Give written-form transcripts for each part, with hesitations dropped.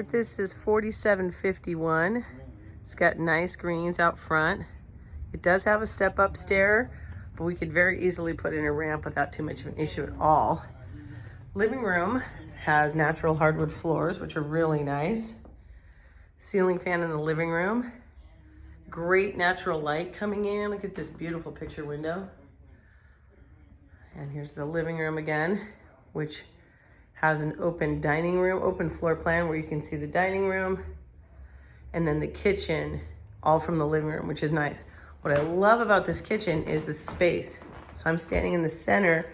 This is 4751. It's got nice greens out front. It does have a step-up stair, but we could very easily put in a ramp without too much of an issue at all. Living room has natural hardwood floors, which are really nice. Ceiling fan in the living room. Great natural light coming in. Look at this beautiful picture window. And here's the living room again, which has an open dining room, open floor plan where you can see the dining room, and then the kitchen, all from the living room, which is nice. What I love about this kitchen is the space. So I'm standing in the center.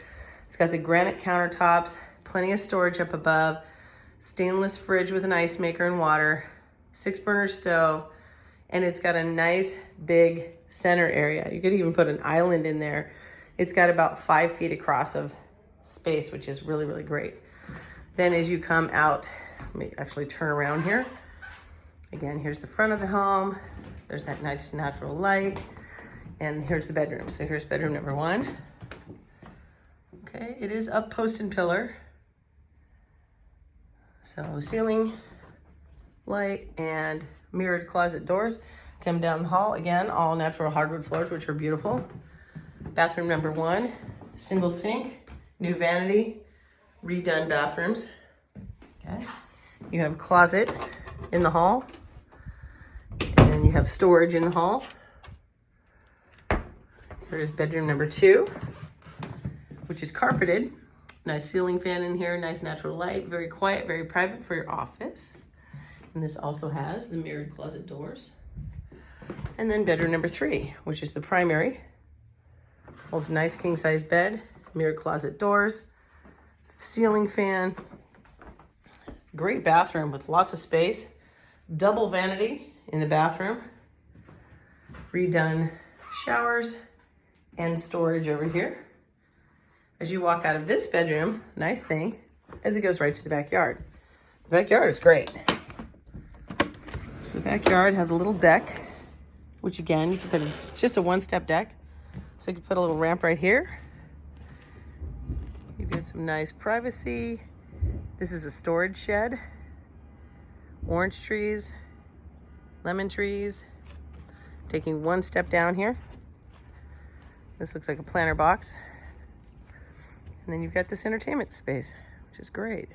It's got the granite countertops, plenty of storage up above, stainless fridge with an ice maker and water, 6-burner stove, and it's got a nice big center area. You could even put an island in there. It's got about 5 feet across of space, which is really, really great. Then as you come out, let me actually turn around here. Again, here's the front of the home. There's that nice natural light. And here's the bedroom. So here's bedroom number 1. Okay, it is up post and pillar. So ceiling light and mirrored closet doors. Come down the hall, again, all natural hardwood floors, which are beautiful. Bathroom number 1, single sink, new vanity, redone bathrooms. Okay, you have a closet in the hall, and then you have storage in the hall. Here's bedroom number 2, which is carpeted. Nice ceiling fan in here, nice natural light, very quiet, very private for your office. And this also has the mirrored closet doors. And then bedroom number 3, which is the primary. Holds a nice king-size bed, mirrored closet doors, ceiling fan, great bathroom with lots of space, double vanity in the bathroom, redone showers, and storage over here. As you walk out of this bedroom, nice thing, as it goes right to the backyard. The backyard is great. So the backyard has a little deck, which again, you can put, it's just a 1-step deck. So you can put a little ramp right here. You've got some nice privacy. This is a storage shed. Orange trees, lemon trees. Taking 1 step down here. This looks like a planter box. And then you've got this entertainment space, which is great.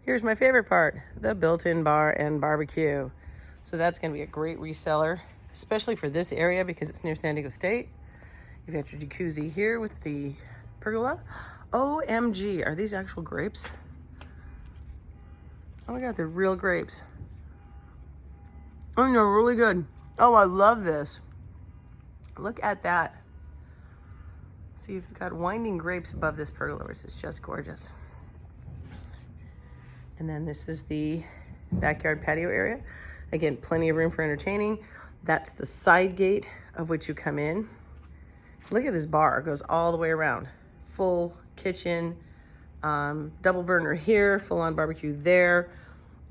Here's my favorite part, the built-in bar and barbecue. So that's gonna be a great reseller, especially for this area because it's near San Diego State. You've got your jacuzzi here with the pergola. OMG, are these actual grapes? Oh my God, they're real grapes. Oh, they're really good. Oh, I love this. Look at that. So you've got winding grapes above this pergola, which is just gorgeous. And then this is the backyard patio area. Again, plenty of room for entertaining. That's the side gate of which you come in. Look at this bar, it goes all the way around. Full kitchen, double burner here, full on barbecue there,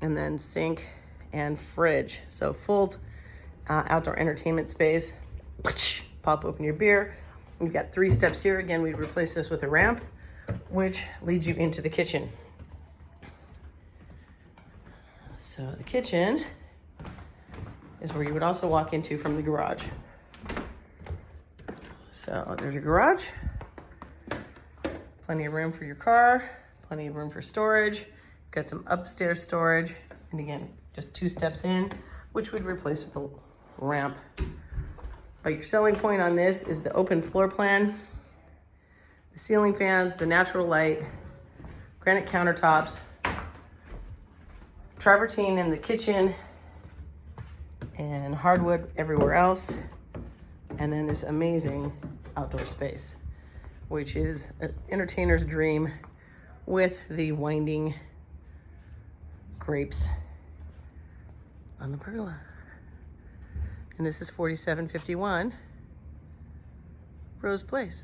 and then sink and fridge. So full outdoor entertainment space. Pop open your beer. We've got 3 steps here. Again, we'd replace this with a ramp, which leads you into the kitchen. So the kitchen is where you would also walk into from the garage. So there's your garage, plenty of room for your car, plenty of room for storage. Got some upstairs storage, and again, just 2 steps in, which would replace with a ramp. But your selling point on this is the open floor plan, the ceiling fans, the natural light, granite countertops, travertine in the kitchen, and hardwood everywhere else. And then this amazing outdoor space, which is an entertainer's dream with the winding grapes on the pergola. And this is 4751 Rose Place.